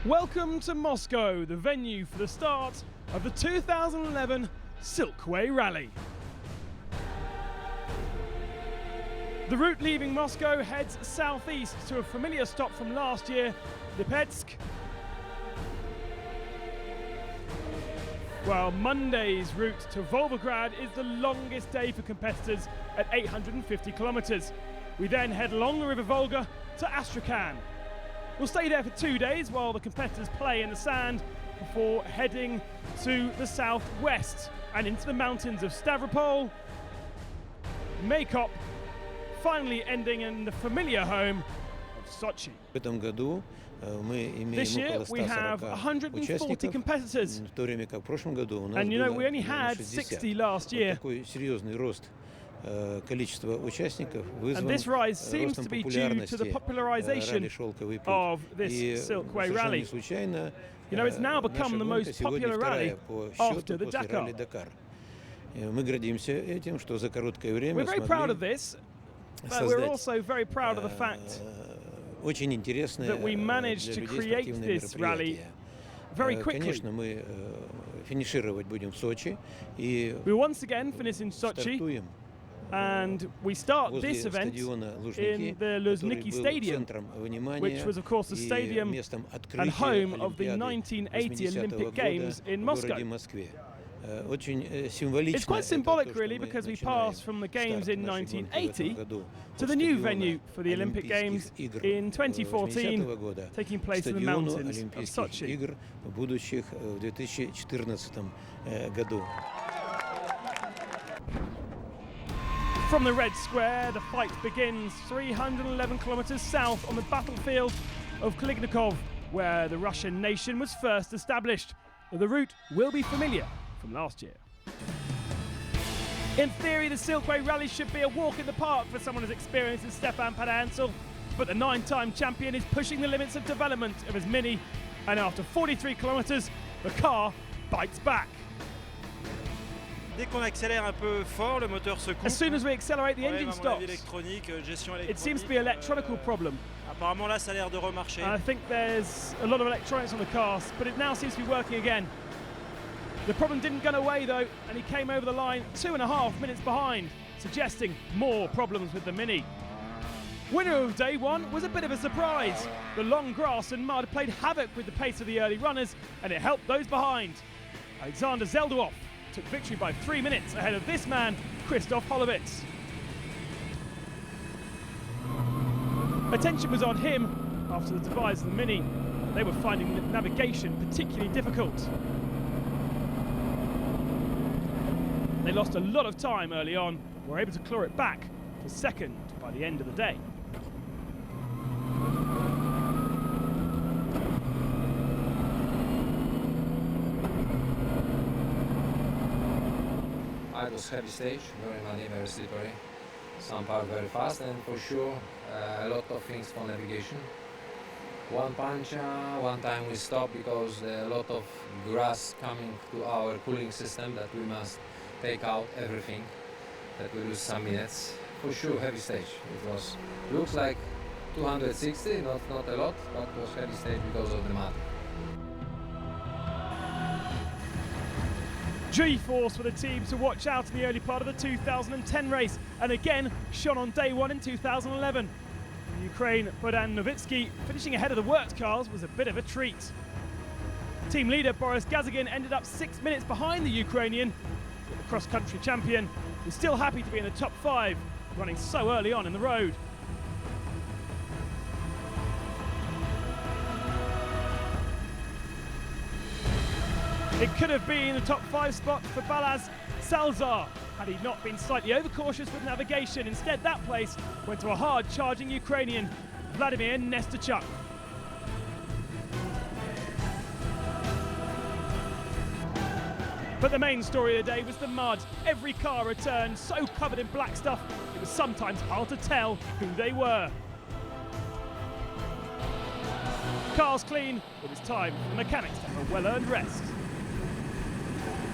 Welcome to Moscow, the venue for the start of the 2011 Silkway Rally. The route leaving Moscow heads southeast to a familiar stop from last year, Lipetsk. While Monday's route to Volgograd is the longest day for competitors at 850 kilometers. We then head along the River Volga to Astrakhan. We'll stay there for 2 days while the competitors play in the sand before heading to the southwest and into the mountains of Stavropol, Maykop, finally ending in the familiar home of Sochi. This year we have 140 competitors, and you know we only had 60 last year. And this rise seems to be due to the popularization of this Silkway Rally. You know, it's now become the most popular rally after the Dakar. We're very proud of this, but we're also very proud of the fact that we managed to create this rally very quickly. We once again finish in Sochi, and we start this event in the Luzhniki Stadium, which was of course the stadium and home of the 1980 Olympic Games in Moscow. It's quite symbolic really, because we passed from the Games in 1980 to the new venue for the Olympic Games in 2014, taking place in the mountains of Sochi. From the Red Square, the fight begins 311 kilometers south on the battlefield of Kalinikov, where the Russian nation was first established. The route will be familiar from last year. In theory, the Silkway Rally should be a walk in the park for someone as experienced as Stefan Padansel, but the 9-time champion is pushing the limits of development of his Mini, and after 43 kilometers, the car bites back. Dès qu'on accélère un peu fort, le moteur se coupe. As soon as we accelerate, the engine stops. It seems to be an electronical problem. Apparemment là, ça a l'air de remarcher. I think there's a lot of electronics on the car, but it now seems to be working again. The problem didn't go away though, and he came over the line 2.5 minutes behind, suggesting more problems with the Mini. Winner of day one was a bit of a surprise. The long grass and mud played havoc with the pace of the early runners, and it helped those behind. Alexander Zelduov took victory by 3 minutes ahead of this man, Christoph Holovitz. Attention was on him after the demise of the Mini. They were finding navigation particularly difficult. They lost a lot of time early on, were able to claw it back for second by the end of the day. It was heavy stage, very muddy, very slippery, some part very fast, and for sure a lot of things for navigation. One punch, one time we stopped because a lot of grass coming to our cooling system that we must take out everything, that we lose some minutes. For sure heavy stage. It was, looks like 260, not a lot, but it was heavy stage because of the mud. G-force for the team to watch out in the early part of the 2010 race, and again shone on day one in 2011. The Ukraine Bohdan Novitsky finishing ahead of the worked cars was a bit of a treat. Team leader Boris Gazagin ended up 6 minutes behind the Ukrainian, but the cross-country champion was still happy to be in the top 5, running so early on in the road. It could have been a top 5 spot for Balazs Salzar had he not been slightly overcautious with navigation. Instead, that place went to a hard-charging Ukrainian, Vladimir Nesterchuk. But the main story of the day was the mud. Every car returned so covered in black stuff, it was sometimes hard to tell who they were. Cars clean, it was time for the mechanics to have a well-earned rest.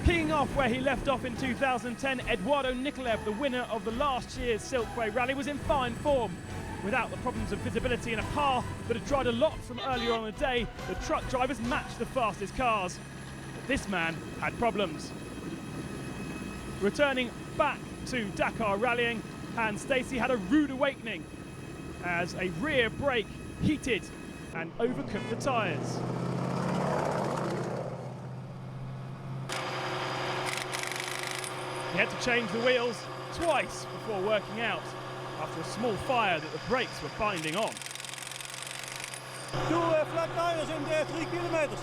Keying off where he left off in 2010, Eduardo Nikolaev, the winner of the last year's Silkway Rally, was in fine form. Without the problems of visibility in a path that had dried a lot from earlier on in the day, the truck drivers matched the fastest cars. But this man had problems. Returning back to Dakar rallying, Hans Stacey had a rude awakening as a rear brake heated and overcooked the tyres. He had to change the wheels twice before working out after a small fire that the brakes were binding on. 2 flat tires in there, 3 kilometers.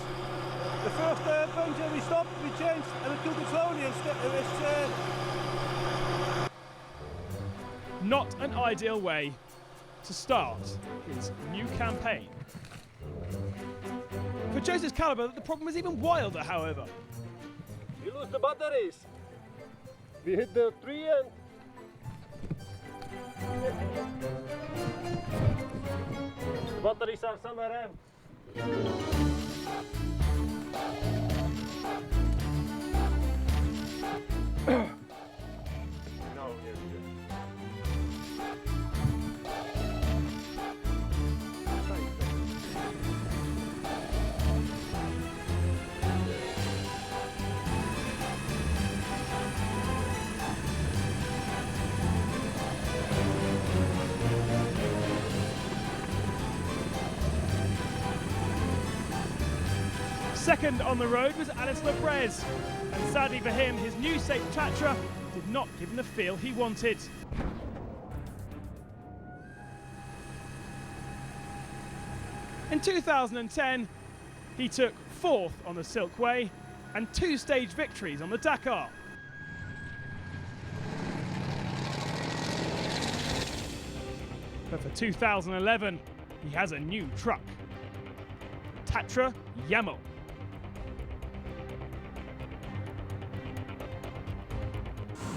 The first puncture we stopped, we changed, and we took it slowly. Not an ideal way to start his new campaign. For Joseph's caliber, the problem was even wilder, however. We lose the batteries. We hit the tree and the batteries are somewhere in. Second on the road was Alex Lebrez, and sadly for him, his new Seat Tatra did not give him the feel he wanted. In 2010, he took 4th on the Silkway and 2-stage victories on the Dakar. But for 2011, he has a new truck, Tatra Yamel.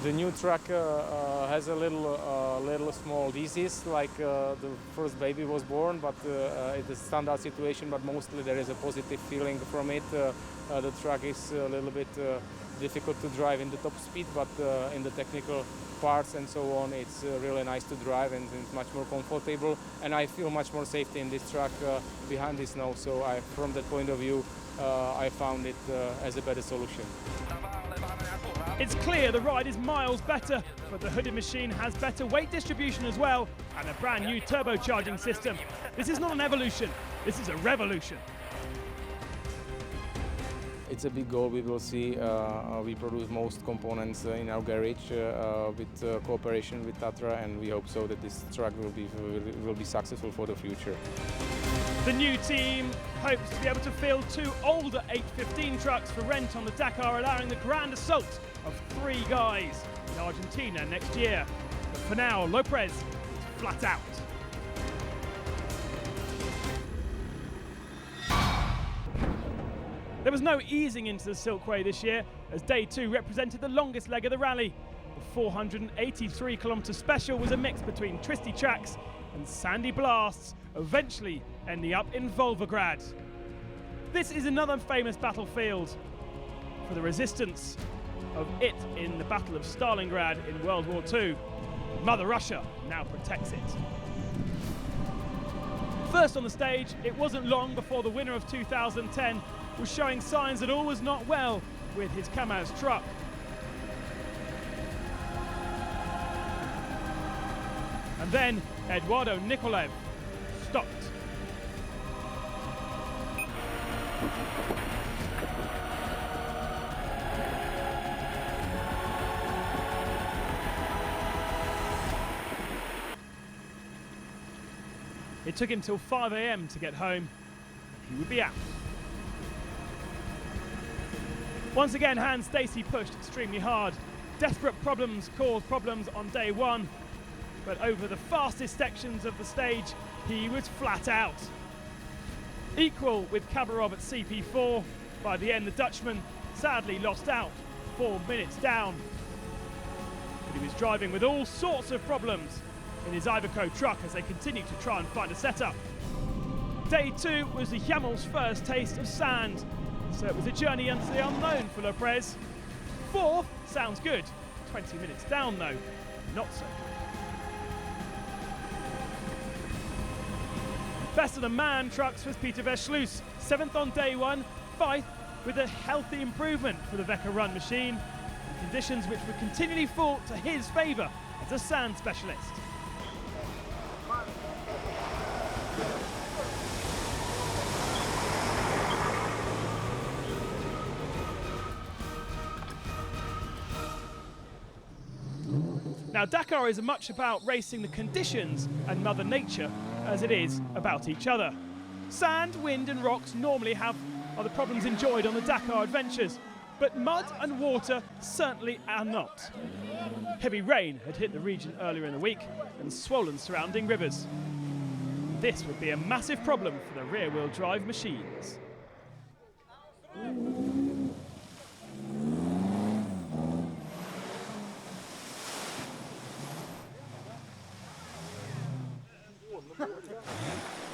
The new truck has a little small disease, like the first baby was born, but it's a standard situation, but mostly there is a positive feeling from it. The truck is a little bit difficult to drive in the top speed, but in the technical parts and so on, it's really nice to drive and it's much more comfortable. And I feel much more safety in this truck behind this now, so from that point of view, I found it as a better solution. It's clear the ride is miles better, but the hooded machine has better weight distribution as well and a brand new turbocharging system. This is not an evolution, this is a revolution. It's a big goal. We will see. We produce most components in our garage with cooperation with Tatra, and we hope so that this truck will be successful for the future. The new team hopes to be able to field 2 older 815 trucks for rent on the Dakar, allowing the grand assault of 3 guys in Argentina next year. But for now, Lopez is flat out. There was no easing into the Silkway this year, as day 2 represented the longest leg of the rally. The 483-kilometre special was a mix between twisty tracks and sandy blasts, eventually ending up in Volgograd. This is another famous battlefield for the resistance of it in the Battle of Stalingrad in World War II. Mother Russia now protects it. First on the stage, it wasn't long before the winner of 2010 was showing signs that all was not well with his Kamaz truck. And then Eduardo Nikolev stopped. It took him till 5 a.m. to get home. He would be out. Once again, Hans Stacey pushed extremely hard. Desperate problems caused problems on day 1, but over the fastest sections of the stage, he was flat out. Equal with Kabarov at CP4, by the end the Dutchman sadly lost out, 4 minutes down. But he was driving with all sorts of problems in his Iveco truck as they continued to try and find a setup. Day 2 was the Yamel's first taste of sand, so it was a journey into the unknown for Lopez. 4th sounds good, 20 minutes down though, not so good. Best of the man trucks was Peter Verschluss, 7th on day one, 5th with a healthy improvement for the Wecker run machine, conditions which were continually fought to his favour as a sand specialist. Now, Dakar is as much about racing the conditions and Mother Nature as it is about each other. Sand, wind and rocks normally are the problems enjoyed on the Dakar adventures, but mud and water certainly are not. Heavy rain had hit the region earlier in the week and swollen surrounding rivers. This would be a massive problem for the rear-wheel drive machines.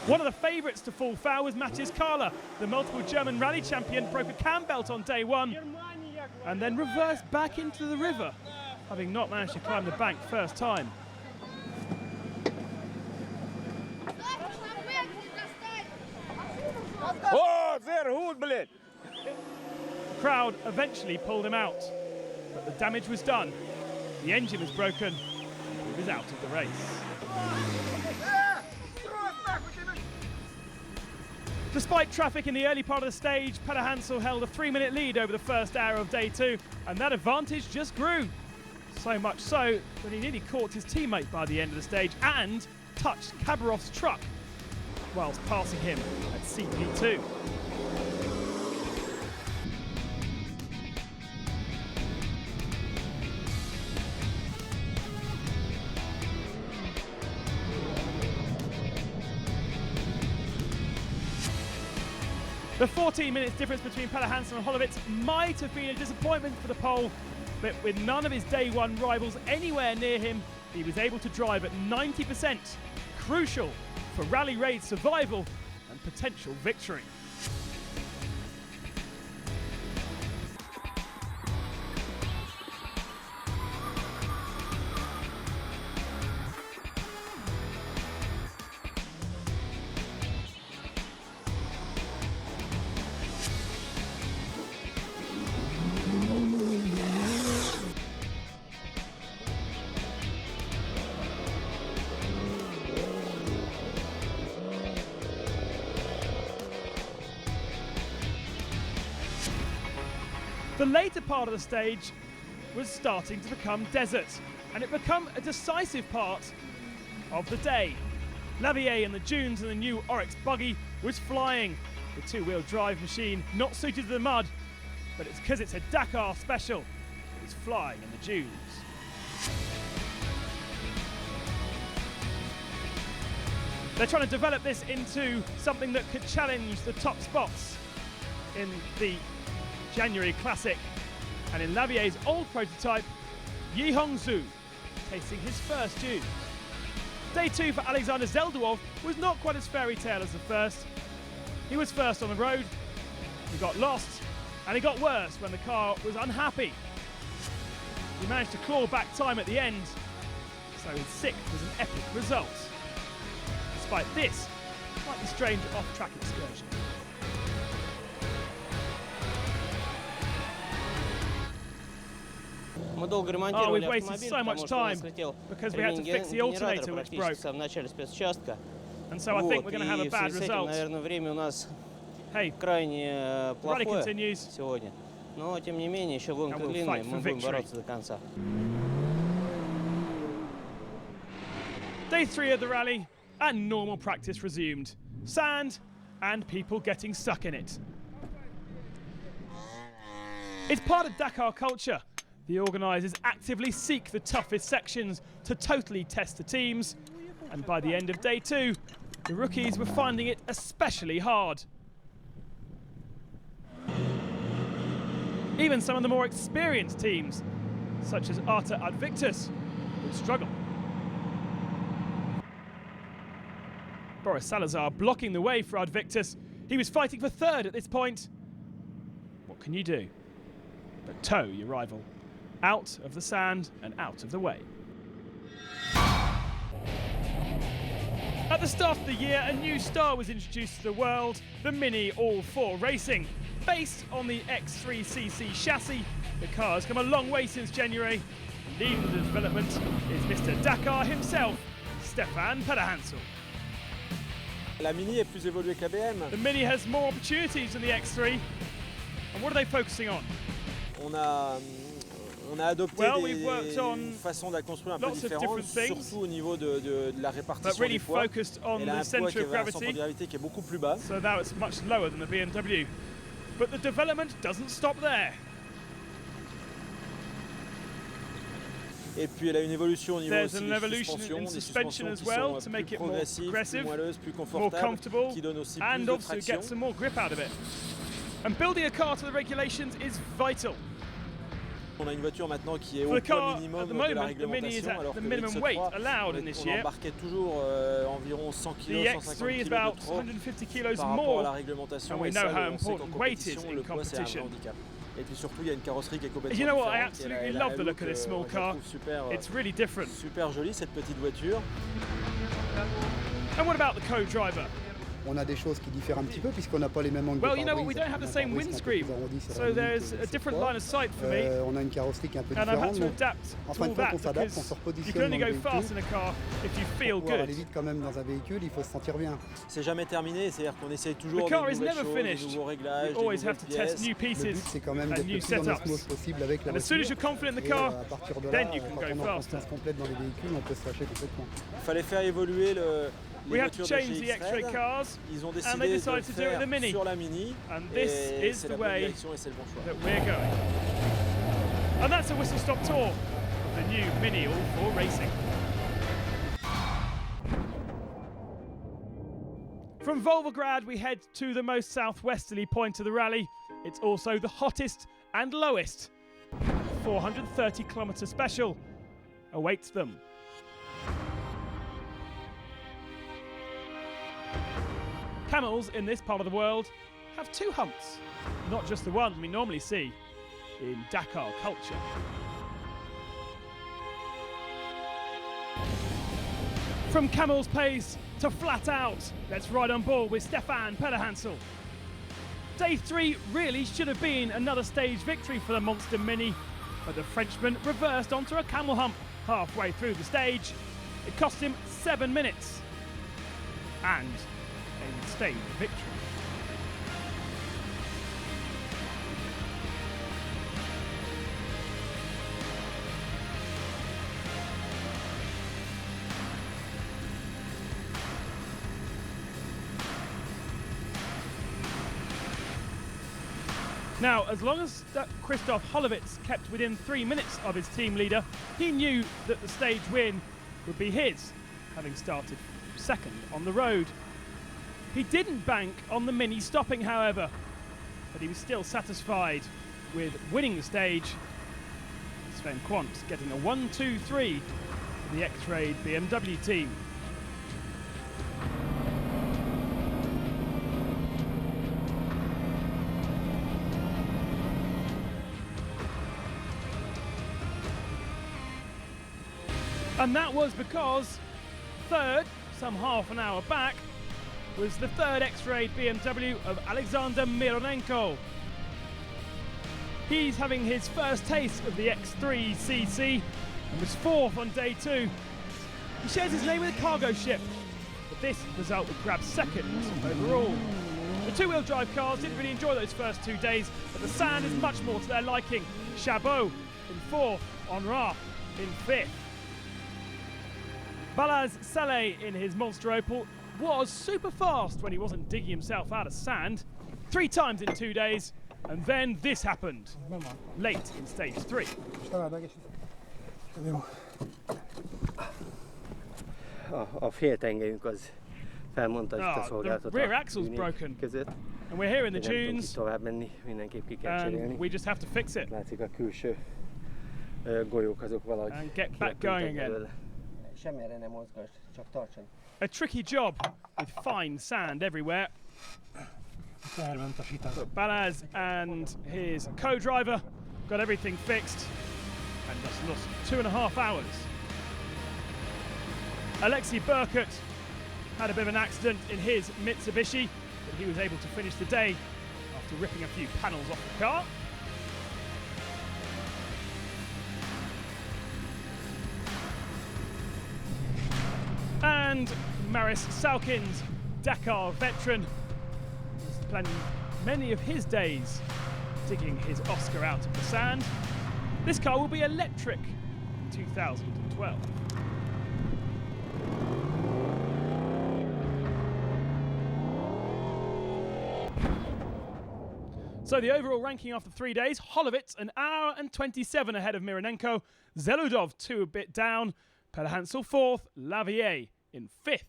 One of the favourites to fall foul was Matthias Kahler. The multiple German rally champion broke a cam belt on day one and then reversed back into the river, having not managed to climb the bank first time. Oh, very good, blade. The crowd eventually pulled him out, but the damage was done. The engine was broken, he was out of the race. Despite traffic in the early part of the stage, Petter Hansel held a 3-minute lead over the first hour of day two, and that advantage just grew. So much so that he nearly caught his teammate by the end of the stage and touched Kabarov's truck whilst passing him at CP2. The 14 minutes difference between Petter Hansel and Holovitz might have been a disappointment for the pole, but with none of his day one rivals anywhere near him, he was able to drive at 90%, crucial for Rally-raids survival and potential victory. The later part of the stage was starting to become desert, and it became a decisive part of the day. Lavier in the dunes and the new Oryx buggy was flying. The two-wheel drive machine not suited to the mud, but it's because it's a Dakar special. It's flying in the dunes. They're trying to develop this into something that could challenge the top spots in the January Classic, and in Lavier's old prototype, Yi Hongzhu tasting his first dunes. Day two for Alexander Zeldowov was not quite as fairy tale as the first. He was first on the road, he got lost, and it got worse when the car was unhappy. He managed to claw back time at the end, so his sixth was an epic result. Despite this slightly strange off-track excursion. Oh, we've wasted so much time because we had to fix the alternator which broke. And so I think we're going to have a bad result. Hey, rally continues. Но, тем не менее, еще гонка длинная, мы будем бороться до конца. Day three of the rally, and normal practice resumed. Sand and people getting stuck in it. It's part of Dakar culture. The organisers actively seek the toughest sections to totally test the teams, and by the end of day two, the rookies were finding it especially hard. Even some of the more experienced teams, such as Arta Advictus, would struggle. Boris Salazar blocking the way for Advictus. He was fighting for third at this point. What can you do but tow your rival out of the sand and out of the way? At the start of the year, a new star was introduced to the world, the Mini All-4 Racing. Based on the X3cc chassis, the car has come a long way since January. Leading the development is Mr. Dakar himself, Stefan Pederhansel. La Mini est plus évoluée que la BM. The Mini has more opportunities than the X3. And what are they focusing on? On a adopté des façons de la construire un peu différentes, surtout au niveau de la répartition really des poids. On Elle a un poids qui est un centre de gravité qui est beaucoup plus bas. So now it's much lower than the BMW. But the development doesn't stop there. Et puis elle a une évolution au niveau There's aussi an des evolution in suspension as well to make it more progressive, plus moelleuses, plus more confortables, comfortable, qui donne aussi and plus de also traction. get some more grip out of it. And building a car to the regulations is vital. On a une voiture maintenant qui est For au the car, poids at minimum the de moment, la the Mini is réglementation, at alors the que le minimum weight X3, allowed in this on year. embarquait toujours environ 100 kg, The 150 X3 is kg about de trop 150 kilos par rapport à more, la réglementation. and we Et know ça, how on sait qu'en important weight is compétition, in le poids c'est un vrai competition. handicap. Et puis surtout, il y a une carrosserie qui est complètement You know what? I différente. absolutely love the look of this small car. It's really different. Super jolie cette petite voiture. And what about the co-driver? On a des choses qui diffèrent un petit peu puisqu'on n'a pas les mêmes angles de Well, you know what? pare-brise. We don't have the On a un same pare-brise qui est un peu windscreen, plus arrondi sur la so ligne there's que a c'est different quoi. line of sight for me. On a une carrosserie qui est un peu And I've had différente. to Donc, adapt en to fin all de compte, that on s'adapte, on because se you repositionne can only dans le go fast véhicule. in a car if you feel Pour pouvoir good. aller vite quand même dans un véhicule, il faut se sentir bien. C'est jamais terminé, c'est-à-dire qu'on essaye toujours The des car is nouvelles never choses, finished. des nouveaux réglages, You des always nouvelles have to test pièces. new Le pieces but, c'est quand même and d'être new le plus en setups. osmose possible avec la And as soon as voiture. you're confident in the Et car, à partir de là, then you can quand go on a faster. confiance complète dans les véhicules, on peut se lâcher complètement. Il fallait faire évoluer We les have to voitures de change chez the X-Ray X-Ray. cars, Ils ont and they décidé de le decided to do it with the faire Mini. sur la Mini. And this Et is c'est the la bonne way direction et c'est le bon choix. that we're going. And that's a whistle-stop tour of the new Mini All-4 Racing. From Volgograd, we head to the most southwesterly point of the rally. It's also the hottest and lowest. 430-kilometre special awaits them. Camels in this part of the world have two humps, not just the one we normally see in Dakar culture. From camel's pace to flat out, let's ride on board with Stefan Pederhansel. Day 3 really should have been another stage victory for the Monster Mini, but the Frenchman reversed onto a camel hump halfway through the stage. It cost him 7 minutes and a stage victory. Now, as long as Christoph Holovitz kept within 3 minutes of his team leader, he knew that the stage win would be his, having started second on the road. He didn't bank on the Mini stopping, however, but he was still satisfied with winning the stage. Sven Quant getting a 1-2-3 for the X-Ray BMW team. And that was because third, some half an hour back, was the third X-Ray BMW of Alexander Mironenko. He's having his first taste of the X3cc and was fourth on day 2. He shares his name with a cargo ship, but this result would grab second overall. The two-wheel drive cars didn't really enjoy those first 2 days, but the sand is much more to their liking. Chabot in fourth, Honra in fifth. Balaz Saleh in his Monster Opel was super fast when he wasn't digging himself out of sand. 3 times in 2 days, and then this happened, late in stage 3. A féltengelyünk az felmondta itt a szolgáltató. The rear axle's broken, között. and we're here in the Nem tudunk dunes, itt tovább menni, mindenképp ki kell cserélni. and we just have to fix it Látszik a külső golyók azok valahogy and get back going again. Semmire nem mozgass, csak tartson. A tricky job with fine sand everywhere. But Balaz and his co-driver got everything fixed and just lost 2.5 hours. Alexei Burkert had a bit of an accident in his Mitsubishi, but he was able to finish the day after ripping a few panels off the car. And Maris Salkins, Dakar veteran, spending many of his days digging his Oscar out of the sand. This car will be electric in 2012. So the overall ranking after 3 days, Holovitz an hour and 27 ahead of Mironenko, Zeludov 2 a bit down, Pederhansel 4th, Lavier in 5th.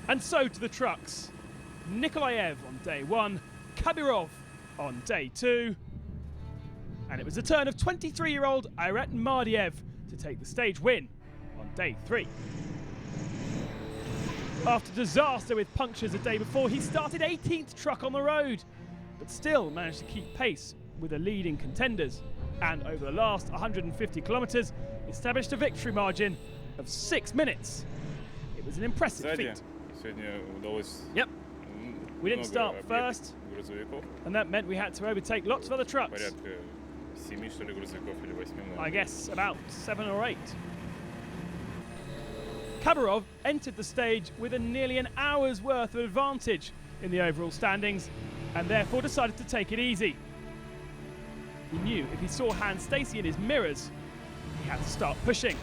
And so to the trucks. Nikolaev on day 1, Kabirov on day 2, and it was the turn of 23-year-old Airat Mardiev to take the stage win on day 3. After disaster with punctures the day before, he started 18th truck on the road, but still managed to keep pace with the leading contenders, and over the last 150 kilometres established a victory margin of 6 minutes. It was an impressive feat. Yep. We didn't start first, and that meant we had to overtake lots of other trucks. I guess about 7 or 8. Kabirov entered the stage with a nearly an hour's worth of advantage in the overall standings, and therefore decided to take it easy. He knew if he saw Hans Stacey in his mirrors, he had to start pushing.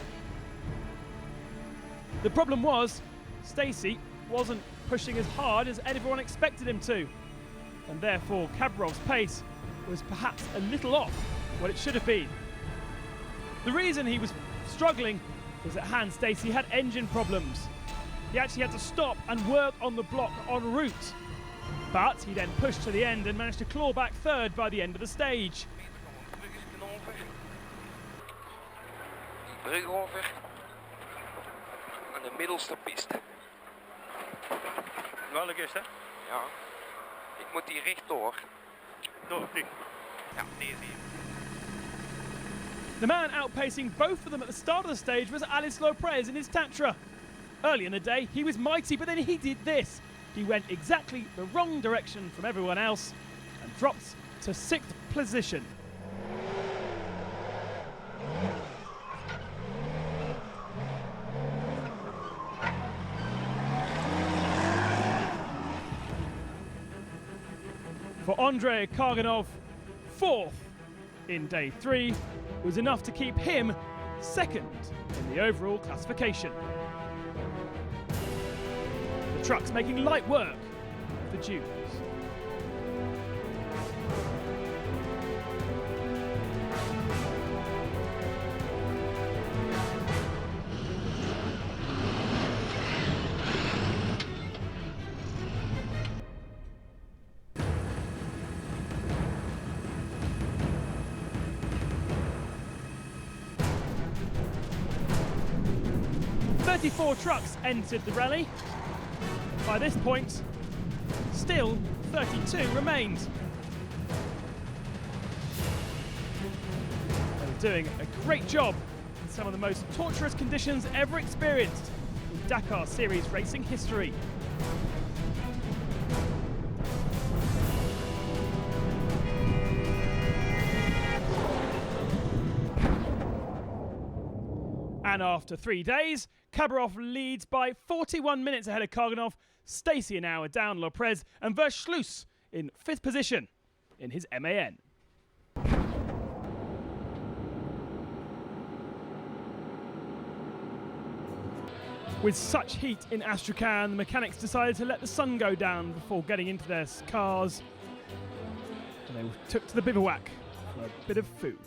The problem was, Stacey wasn't pushing as hard as everyone expected him to, and therefore Kabirov's pace was perhaps a little off what it should have been. The reason he was struggling was that Hans Stacey had engine problems. He actually had to stop and work on the block en route, but he then pushed to the end and managed to claw back 3rd by the end of the stage. Brug over aan de middelste piste. Wel een hè? Ja, ik moet hier rechtdoor. Door, die. Ja, deze hier. The man outpacing both of them at the start of the stage was Alice Lopez in his Tatra. Early in the day, he was mighty, but then he did this. He went exactly the wrong direction from everyone else and dropped to 6th position. For Andrei Karganov, 4th in day 3 was enough to keep him 2nd in the overall classification. The trucks making light work of the dunes. Four trucks entered the rally. By this point, still 32 remained. They were doing a great job in some of the most torturous conditions ever experienced in Dakar Series racing history. And after 3 days, Kabirov leads by 41 minutes ahead of Karganov, Stacey an hour down Lopez, and Verschluss in 5th position in his MAN. With such heat in Astrakhan, the mechanics decided to let the sun go down before getting into their cars, and they took to the bivouac for a bit of food.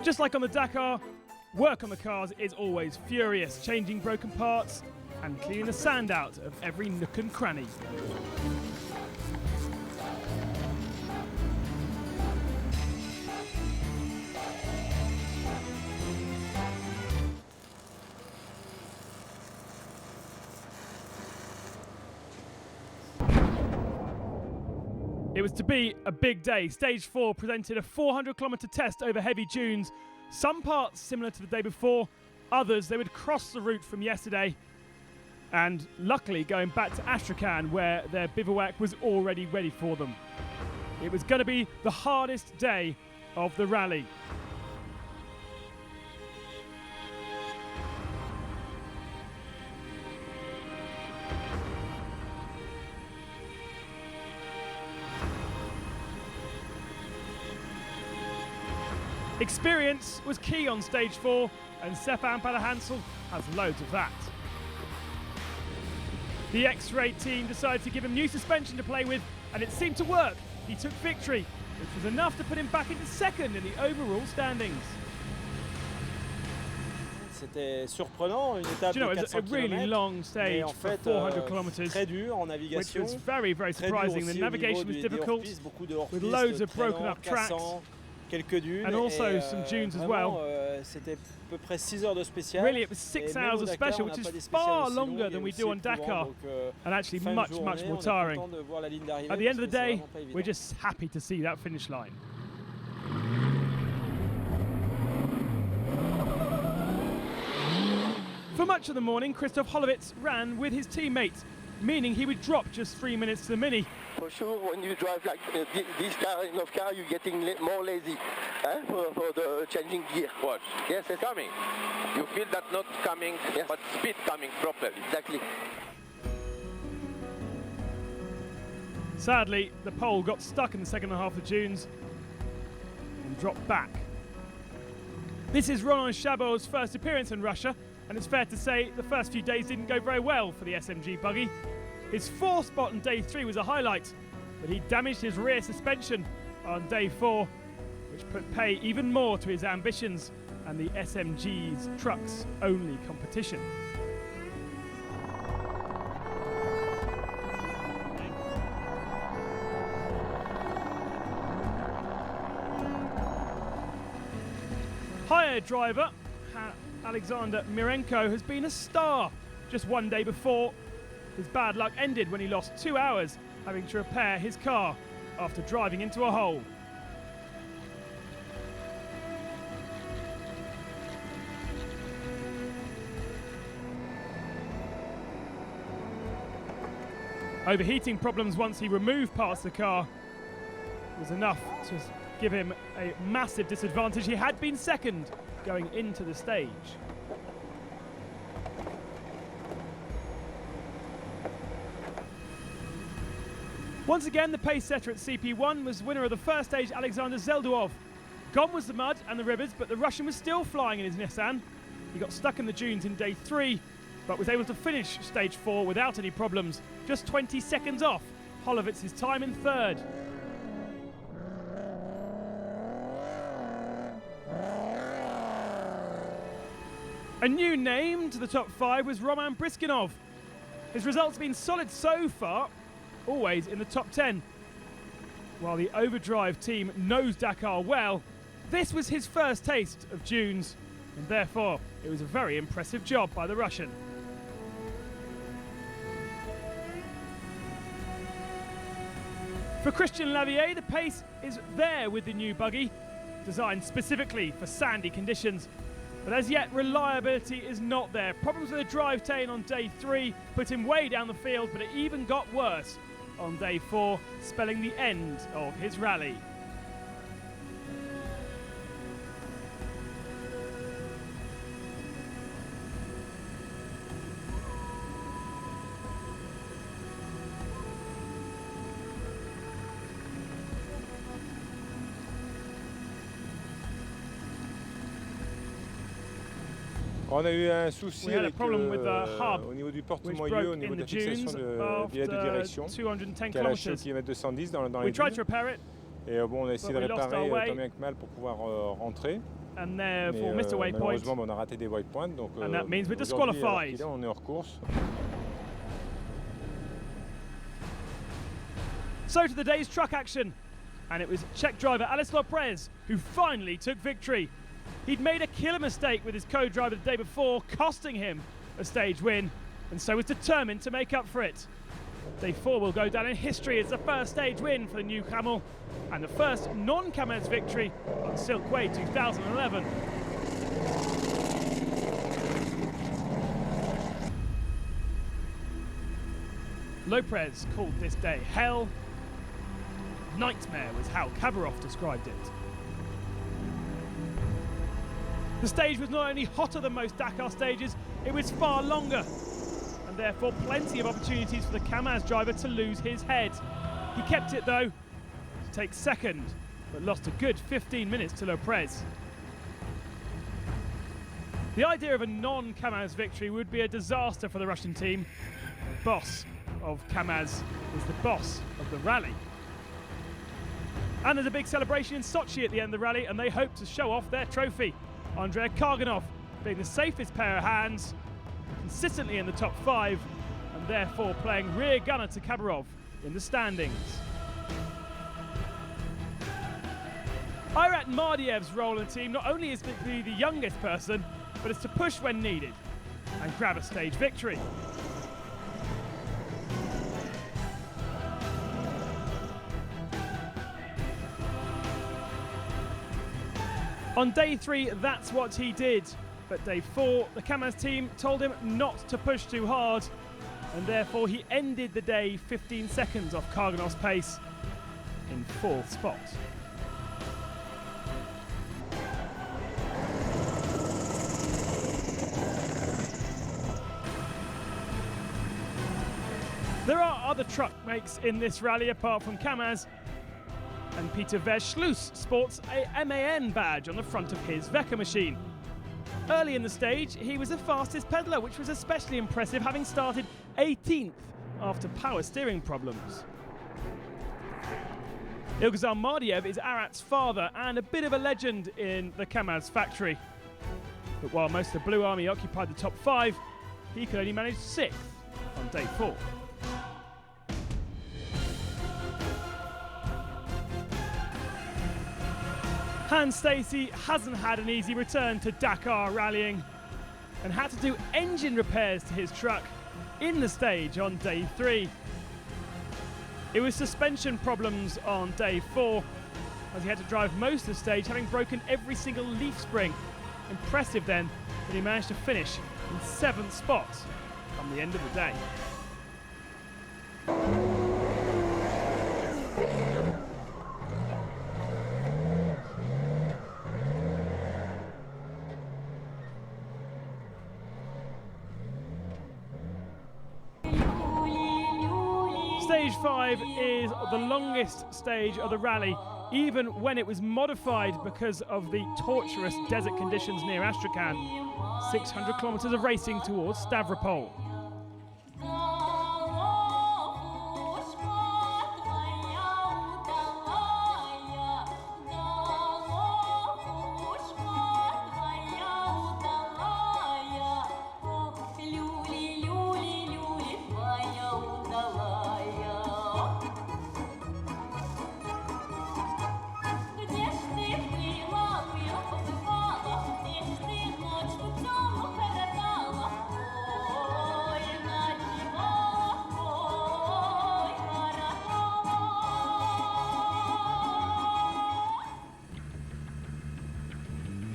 Just like on the Dakar, work on the cars is always furious, changing broken parts and cleaning the sand out of every nook and cranny. It was to be a big day. Stage 4 presented a 400-kilometre test over heavy dunes, Some parts similar to the day before, others they would cross the route from yesterday, and luckily going back to Astrakhan where their bivouac was already ready for them. It was going to be the hardest day of the rally. Experience was key on stage 4, and Stefan Palahansel has loads of that. The X-Ray team decided to give him new suspension to play with, and it seemed to work. He took victory, which was enough to put him back into second in the overall standings. C'était surprenant, une étape Do you know, de it was a 400 really long stage en for fait, 400 kilometers, très dur en which navigation, was very, very surprising. The navigation was difficult, with loads of broken up tracks, quelques dunes, and also some dunes as well. C'était à peu près 6 heures de spécial. Really, it was 6 hours of special, which is far longer than we do on Dakar, and actually much, much more tiring. At the end of the day, we're just happy to see that finish line. For much of the morning, Christoph Hollowitz ran with his teammates, meaning he would drop just 3 minutes to the mini. For sure, when you drive like this kind of car, you're getting more lazy for the changing gear. What? Yes, it's coming. You feel that not coming, yes, but speed coming properly. Exactly. Sadly, the pole got stuck in the second half of dunes and dropped back. This is Roland Chabot's first appearance in Russia, and it's fair to say the first few days didn't go very well for the SMG buggy. His 4th spot on day 3 was a highlight, but he damaged his rear suspension on day 4, which put pay even more to his ambitions and the SMG's truck's only competition. Hired driver Alexander Mirenko has been a star. Just one day before, his bad luck ended when he lost 2 hours having to repair his car after driving into a hole. Overheating problems once he removed parts of the car was enough to give him a massive disadvantage. He had been second going into the stage. Once again, the pace setter at CP1 was winner of the first stage, Alexander Zelduov. Gone was the mud and the rivers, but the Russian was still flying in his Nissan. He got stuck in the dunes in day 3, but was able to finish stage 4 without any problems, just 20 seconds off Holowitz's time in 3rd. A new name to the top 5 was Roman Briskinov. His results have been solid so far, always in the top 10. While the Overdrive team knows Dakar well, this was his first taste of dunes, and therefore it was a very impressive job by the Russian. For Christian Lavier, the pace is there with the new buggy, designed specifically for sandy conditions. But as yet, reliability is not there. Problems with the drive chain on day 3 put him way down the field, but it even got worse on day 4, spelling the end of his rally. On a eu un souci avec, au niveau du porte-moyeu, au niveau de la fixation de billet de direction, qui a lâché au kilomètre 210 dans les dunes. Et bon, on a essayé de réparer tant bien que mal pour pouvoir rentrer. Mais malheureusement, on a raté des waypoints, donc aujourd'hui, on est hors course. So to the day's truck action, and it was Czech driver Ales Lopez who finally took victory. He'd made a killer mistake with his co-driver the day before, costing him a stage win, and so was determined to make up for it. Day 4 will go down in history as the first stage win for the new Camel, and the first non-Kamaz victory on Silkway 2011. Lopez called this day hell. Nightmare was how Khabarov described it. The stage was not only hotter than most Dakar stages, it was far longer, and therefore plenty of opportunities for the Kamaz driver to lose his head. He kept it though, to take second, but lost a good 15 minutes to Lopez. The idea of a non-Kamaz victory would be a disaster for the Russian team. The boss of Kamaz is the boss of the rally. And there's a big celebration in Sochi at the end of the rally, and they hope to show off their trophy. Andrei Karganov being the safest pair of hands, consistently in the top 5, and therefore playing rear gunner to Khabarov in the standings. Ayrat Mardiev's role in the team not only is to be the youngest person, but it's to push when needed and grab a stage victory. On day 3, that's what he did. But day 4, the Kamaz team told him not to push too hard, and therefore he ended the day 15 seconds off Karganov's pace in 4th spot. There are other truck makes in this rally apart from Kamaz, and Peter Verschluss sports a MAN badge on the front of his Veka machine. Early in the stage, he was the fastest pedaler, which was especially impressive, having started 18th after power steering problems. Ilgazar Mardiev is Arat's father and a bit of a legend in the Kamaz factory. But while most of the Blue Army occupied the top 5, he could only manage 6th on day 4. Hans Stacey hasn't had an easy return to Dakar rallying and had to do engine repairs to his truck in the stage on day 3. It was suspension problems on day 4, as he had to drive most of the stage, having broken every single leaf spring. Impressive then that he managed to finish in 7th spot on the end of the day. Stage 5 is the longest stage of the rally, even when it was modified because of the torturous desert conditions near Astrakhan. 600 kilometers of racing towards Stavropol.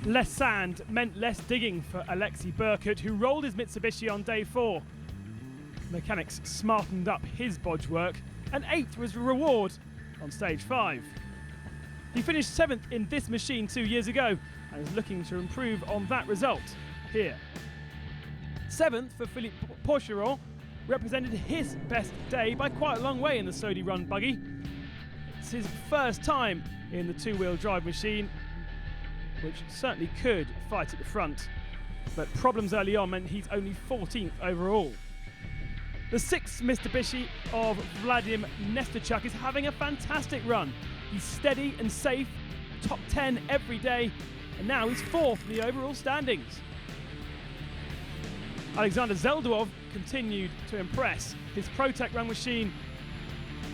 Less sand meant less digging for Alexei Burkut, who rolled his Mitsubishi on day 4. Mechanics smartened up his bodge work, and 8th was the reward on stage 5. He finished 7th in this machine 2 years ago and is looking to improve on that result here. 7th for Philippe Porcheron represented his best day by quite a long way in the Sodi Run buggy. It's his first time in the two-wheel drive machine, which certainly could fight at the front, but problems early on meant he's only 14th overall. The 6th Mitsubishi of Vladimir Nesterchuk is having a fantastic run. He's steady and safe, top 10 every day, and now he's 4th in the overall standings. Alexander Zelduov continued to impress. His ProTech run machine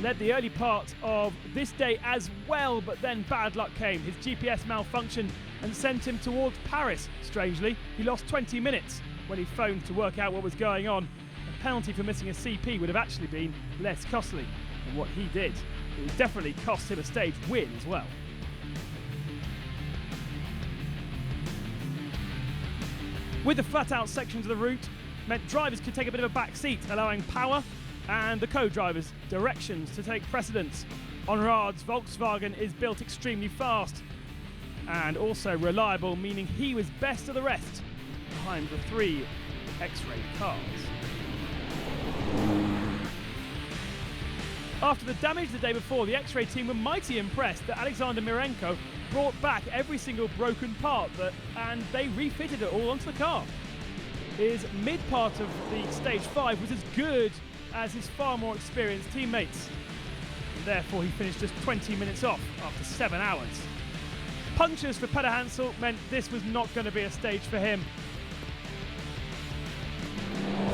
led the early part of this day as well, but then bad luck came. His GPS malfunctioned and sent him towards Paris, strangely. He lost 20 minutes when he phoned to work out what was going on. A penalty for missing a CP would have actually been less costly than what he did. It would definitely cost him a stage win as well. With the flat-out sections of the route, meant drivers could take a bit of a back seat, allowing power and the co-drivers' directions to take precedence. Onrad's Volkswagen is built extremely fast and also reliable, meaning he was best of the rest behind the 3 X-ray cars. After the damage the day before, the X-ray team were mighty impressed that Alexander Mirenko brought back every single broken part and they refitted it all onto the car. His mid part of the stage 5 was as good as his far more experienced teammates. Therefore, he finished just 20 minutes off after 7 hours. Punctures for Peter Hansel meant this was not going to be a stage for him.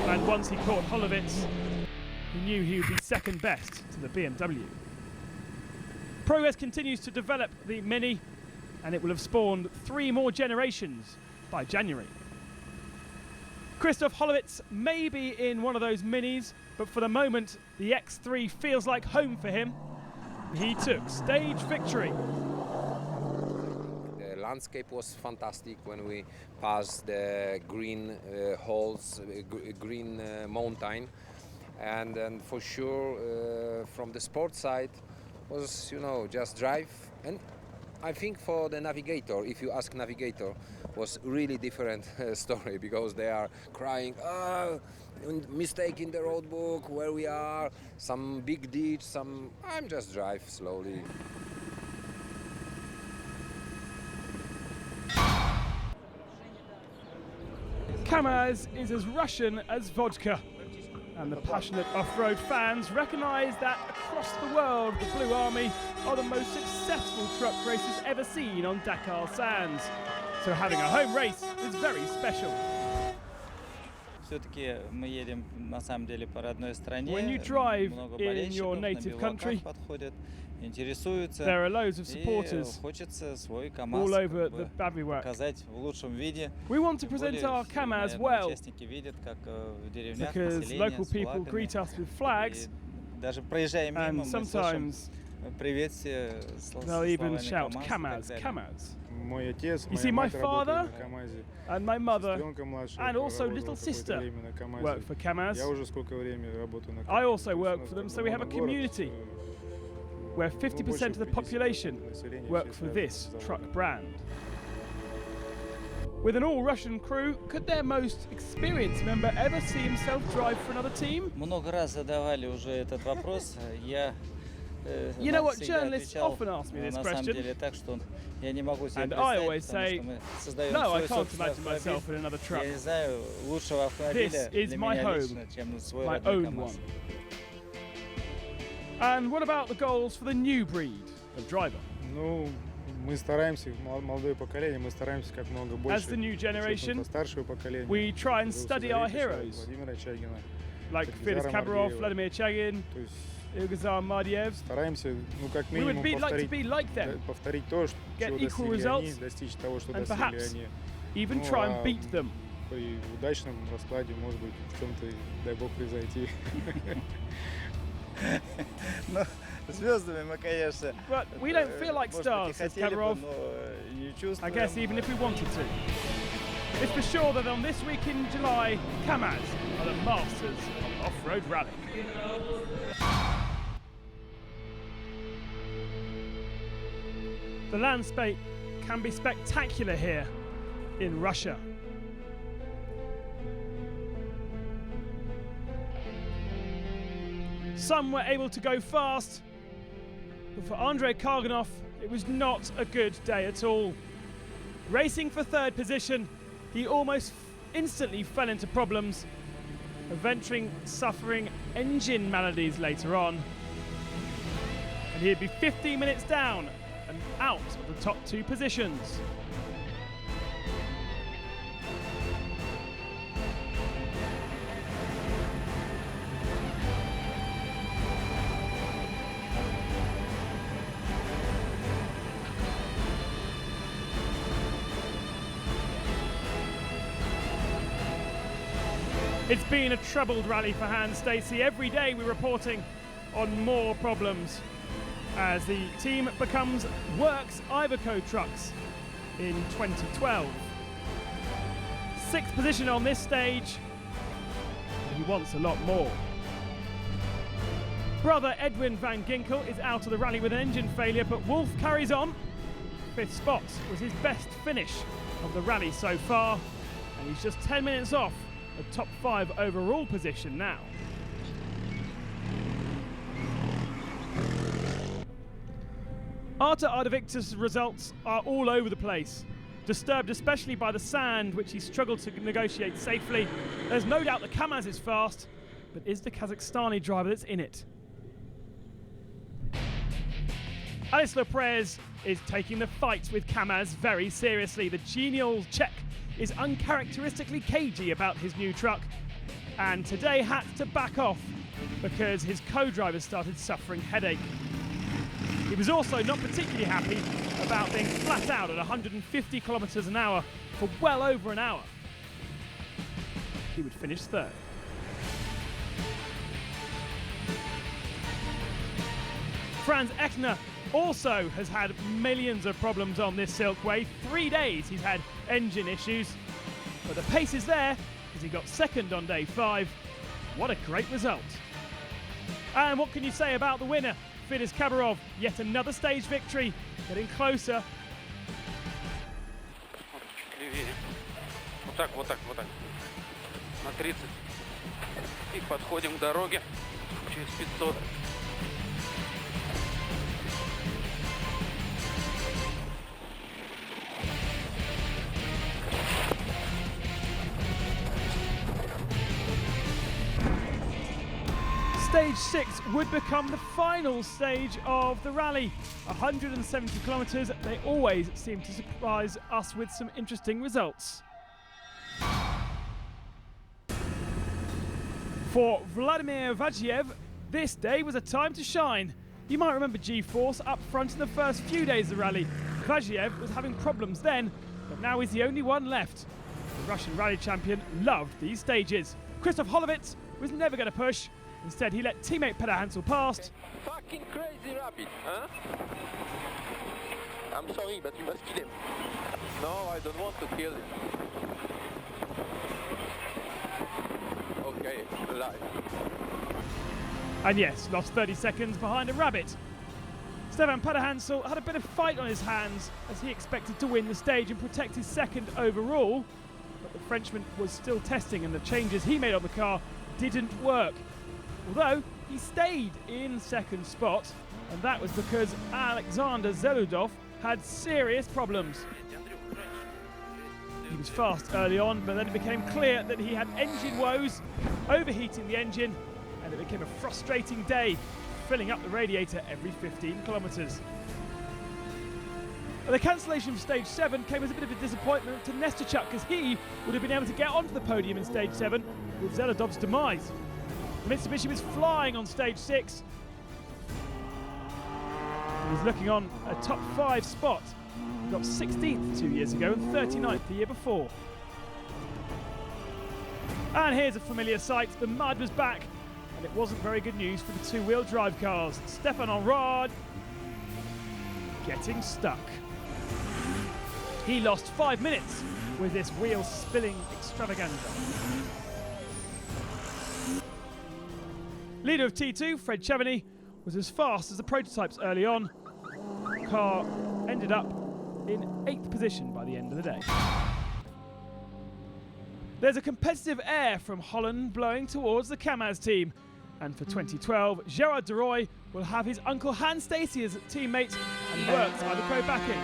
And once he caught Holovitz, he knew he would be second best to the BMW. Progress continues to develop the Mini, and it will have spawned 3 more generations by January. Christoph Holovitz may be in one of those Minis, but for the moment, the X3 feels like home for him. He took stage victory. The landscape was fantastic when we passed the green halls, green mountain, and for sure from the sport side was, you know, just drive. And I think for the navigator, if you ask navigator, was really different story, because they are crying, mistake in the road book, where we are, some big ditch, I'm just drive slowly. Kamaz is as Russian as vodka, and the passionate off-road fans recognise that across the world the Blue Army are the most successful truck racers ever seen on Dakar sands. So having a home race is very special. When you drive in your native country, there are loads of supporters all over the bodywork. We want to present our Kamaz well, because local people greet us with flags, and sometimes they'll even shout Kamaz, Kamaz. You see, my father and my mother and also little sister work for Kamaz. I also work for them, so we have a community where 50% of the population work for this truck brand. With an all-Russian crew, could their most experienced member ever see himself drive for another team? You know what, journalists often ask me this question, and I always say, no, I can't imagine myself in another truck. This is my home, my own one. And what about the goals for the new breed of driver? As the new generation, we try and study our heroes, like Felix Kabarov, Vladimir Chagin, Ilgazar Mardiev. We would like to be like them, get equal results, and perhaps even try and beat them. But we don't feel like stars, says Kabarov. I guess even if we wanted to. It's for sure that on this week in July, Kamaz are the masters of off-road rally. The landscape can be spectacular here in Russia. Some were able to go fast, but for Andrei Karganov, it was not a good day at all. Racing for third position, he almost instantly fell into problems, eventually suffering engine maladies later on. And he'd be 15 minutes down and out of the top 2 positions. It's been a troubled rally for Hans Stacey. Every day we're reporting on more problems as the team becomes Works Iveco trucks in 2012. 6th position on this stage. He wants a lot more. Brother Edwin van Ginkel is out of the rally with an engine failure, but Wolf carries on. 5th spot was his best finish of the rally so far, and he's just 10 minutes off a top 5 overall position now. Arta Ardavic's results are all over the place, disturbed especially by the sand, which he struggled to negotiate safely. There's no doubt that Kamaz is fast, but is the Kazakhstani driver that's in it. Alice Lopez is taking the fight with Kamaz very seriously. The genial Czech is uncharacteristically cagey about his new truck, and today had to back off because his co-driver started suffering headache. He was also not particularly happy about being flat out at 150 kilometers an hour for well over an hour. He would finish 3rd. Franz Echner also has had millions of problems on this Silkway. 3 days he's had engine issues, but the pace is there because he got 2nd on day 5. What a great result. And what can you say about the winner, Fidesz Kabarov? Yet another stage victory, getting closer. Вот так, вот так, вот так. На 30. И подходим к дороге через 500. Stage 6 would become the final stage of the rally. 170 kilometres, they always seem to surprise us with some interesting results. For Vladimir Vazhiev, this day was a time to shine. You might remember G-Force up front in the first few days of the rally. Vazhiev was having problems then, but now he's the only one left. The Russian rally champion loved these stages. Christoph Holovitz was never going to push. Instead, he let teammate Peter Hansel past. Fucking crazy rapid, huh? I'm sorry, but you must kill him. No, I don't want to kill him. Okay, alive. And yes, lost 30 seconds behind a rabbit. Stefan Pederhansel had a bit of fight on his hands as he expected to win the stage and protect his 2nd overall, but the Frenchman was still testing and the changes he made on the car didn't work. Although he stayed in 2nd spot, and that was because Alexander Zeludov had serious problems. He was fast early on, but then it became clear that he had engine woes, overheating the engine, and it became a frustrating day, filling up the radiator every 15 kilometres. The cancellation of stage 7 came as a bit of a disappointment to Nesterchuk, because he would have been able to get onto the podium in stage 7 with Zeludov's demise. Mitsubishi was flying on stage 6. He was looking on a top 5 spot. He got 16th 2 years ago and 39th the year before. And here's a familiar sight. The mud was back, and it wasn't very good news for the 2-wheel drive cars. Stefan Onrod getting stuck. He lost 5 minutes with this wheel spilling extravaganza. Leader of T2, Fred Cheveny, was as fast as the prototypes early on. The car ended up in 8th position by the end of the day. There's a competitive air from Holland blowing towards the Kamaz team, and for 2012, Gerard de Roy will have his uncle Hans Stacey as teammate and works by the co-backing.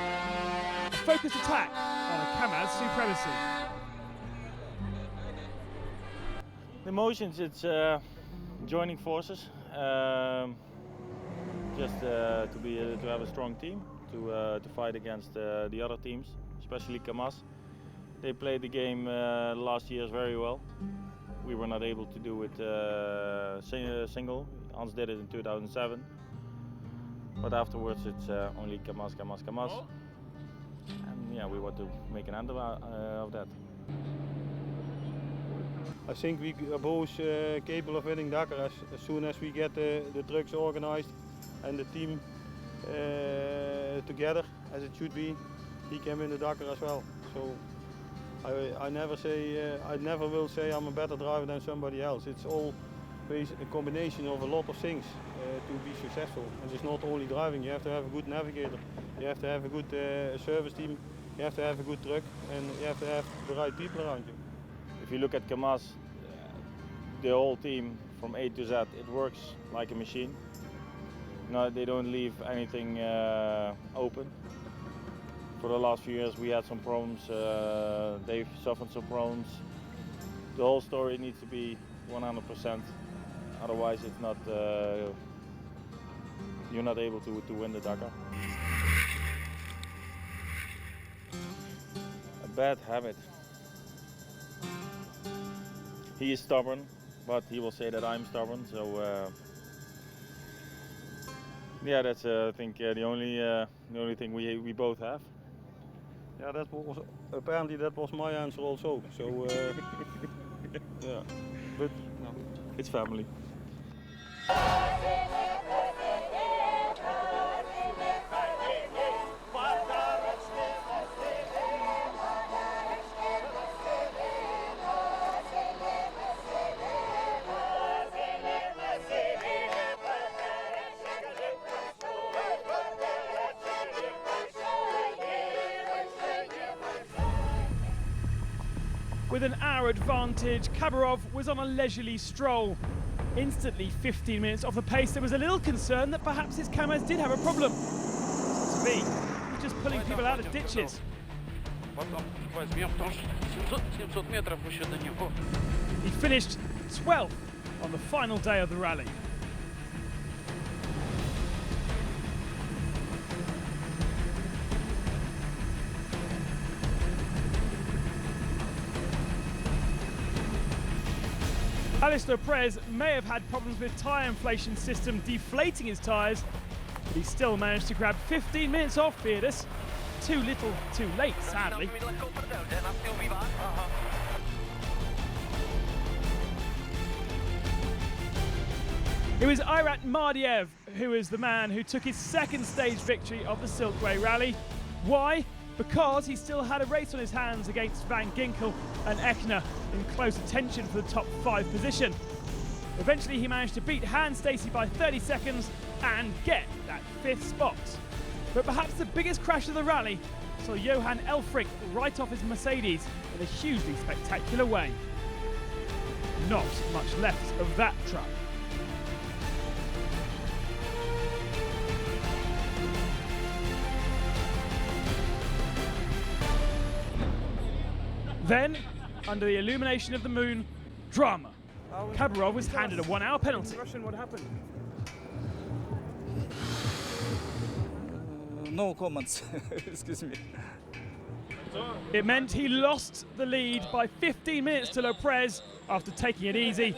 A focused attack on a Kamaz supremacy. The emotions, it's joining forces, just to have a strong team, to fight against the other teams, especially Kamaz. They played the game last year very well. We were not able to do it single. Hans did it in 2007, but afterwards it's only Kamaz. And yeah, we want to make an end of that. I think we are both capable of winning Dakar as soon as we get the trucks organized and the team together as it should be. He can win the Dakar as well. So I never will say I'm a better driver than somebody else. It's all a combination of a lot of things to be successful. And it's not only driving, you have to have a good navigator, you have to have a good service team, you have to have a good truck, and you have to have the right people around you. If you look at Kamaz, the whole team from A to Z, it works like a machine. No, they don't leave anything open. For the last few years we had some problems, they've suffered some problems. The whole story needs to be 100%, otherwise it's not, you're not able to win the Dakar. A bad habit. He is stubborn, but he will say that I'm stubborn, so yeah, that's I think the only thing we both have. Yeah, that was apparently that was my answer also. So yeah, but no, it's family. With an hour advantage, Kabarov was on a leisurely stroll. Instantly 15 minutes off the pace, there was a little concern that perhaps his Kamaz did have a problem. To me, he was just pulling people out of ditches. He finished 12th on the final day of the rally. Alistair Perez may have had problems with tyre inflation system deflating his tyres, but he still managed to grab 15 minutes off Beardus. Too little, too late, sadly. It was Irat Mardiev who was the man who took his second stage victory of the Silkway Rally. Why? Because he still had a race on his hands against Van Ginkel and Echner in close attention for the top 5 position. Eventually he managed to beat Hans Stacey by 30 seconds and get that 5th spot. But perhaps the biggest crash of the rally saw Johan Elfrink right off his Mercedes in a hugely spectacular way. Not much left of that truck. Then, under the illumination of the moon, drama. Kabarov was handed a 1-hour penalty. What happened? No comments, excuse me. It meant he lost the lead by 15 minutes to Lopez after taking it easy.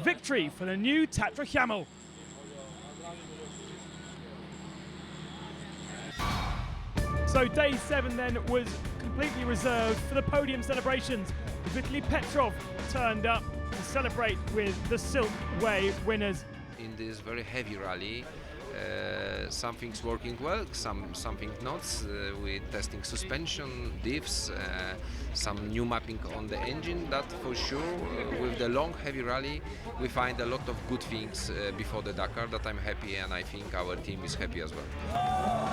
Victory for the new Tatra Camel. So day 7 then was completely reserved for the podium celebrations. Vitaly Petrov turned up to celebrate with the Silkway winners. In this very heavy rally, something's working well, something not. We're testing suspension, diffs, some new mapping on the engine. That for sure, with the long heavy rally, we find a lot of good things before the Dakar that I'm happy, and I think our team is happy as well.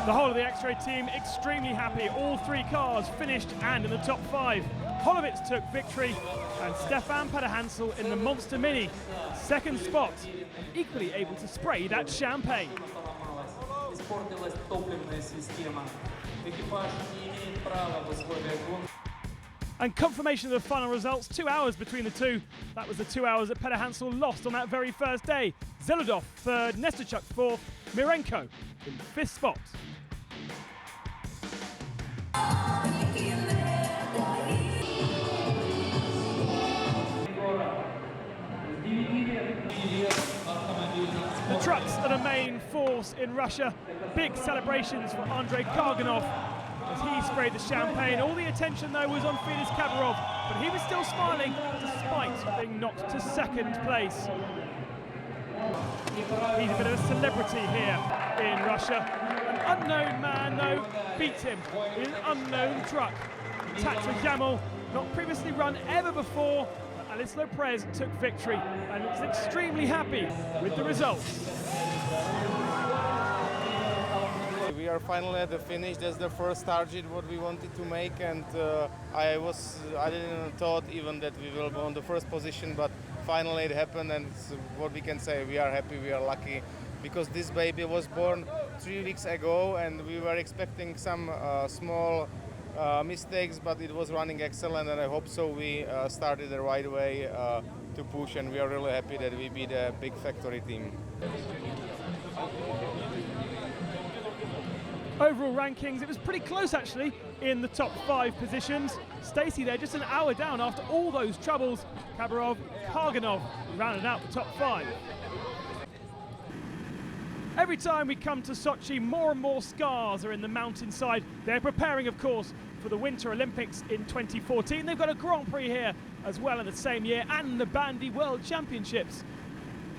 The whole of the X-Ray team extremely happy. All 3 cars finished and in the top 5. Holovitz took victory and Stefan Pederhansel in the Monster Mini, 2nd spot, and equally able to spray that champagne. And confirmation of the final results, 2 hours between the two. That was the 2 hours that Pederhansel lost on that very first day. Zelodov 3rd, Nesterchuk 4th, Mirenko in 5th spot. The trucks are the main force in Russia. Big celebrations for Andrei Karganov as he sprayed the champagne. All the attention though was on Felix Kabarov, but he was still smiling despite being knocked to 2nd place. He's a bit of a celebrity here in Russia. An unknown man though beats him in an unknown truck. Tatra Camel, not previously run ever before, Alislo Prez took victory and was extremely happy with the results. We are finally at the finish. That's the first target what we wanted to make, and I didn't thought even that we will be on the first position, but finally it happened, and it's what we can say. We are happy, we are lucky, because this baby was born 3 weeks ago, and we were expecting some small mistakes, but it was running excellent, and I hope so we started the right way to push, and we are really happy that we beat a big factory team. Overall rankings, it was pretty close actually in the top 5 positions. Stacey there just an hour down after all those troubles. Kabarov, Karganov rounded out the top 5. Every time we come to Sochi, more and more scars are in the mountainside. They're preparing, of course, for the Winter Olympics in 2014. They've got a Grand Prix here as well in the same year, and the Bandy World Championships.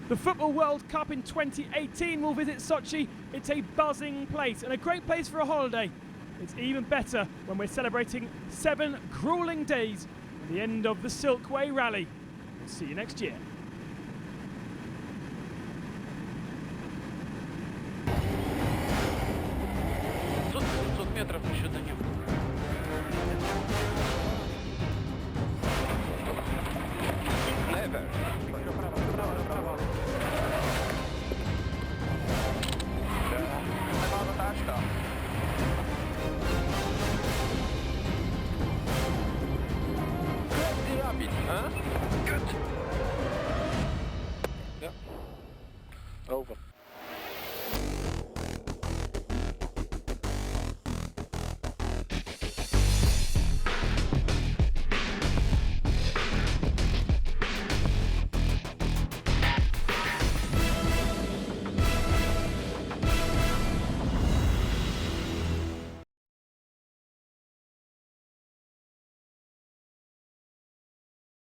The Football World Cup in 2018 will visit Sochi. It's a buzzing place and a great place for a holiday. It's even better when we're celebrating 7 grueling days at the end of the Silkway Rally. See you next year.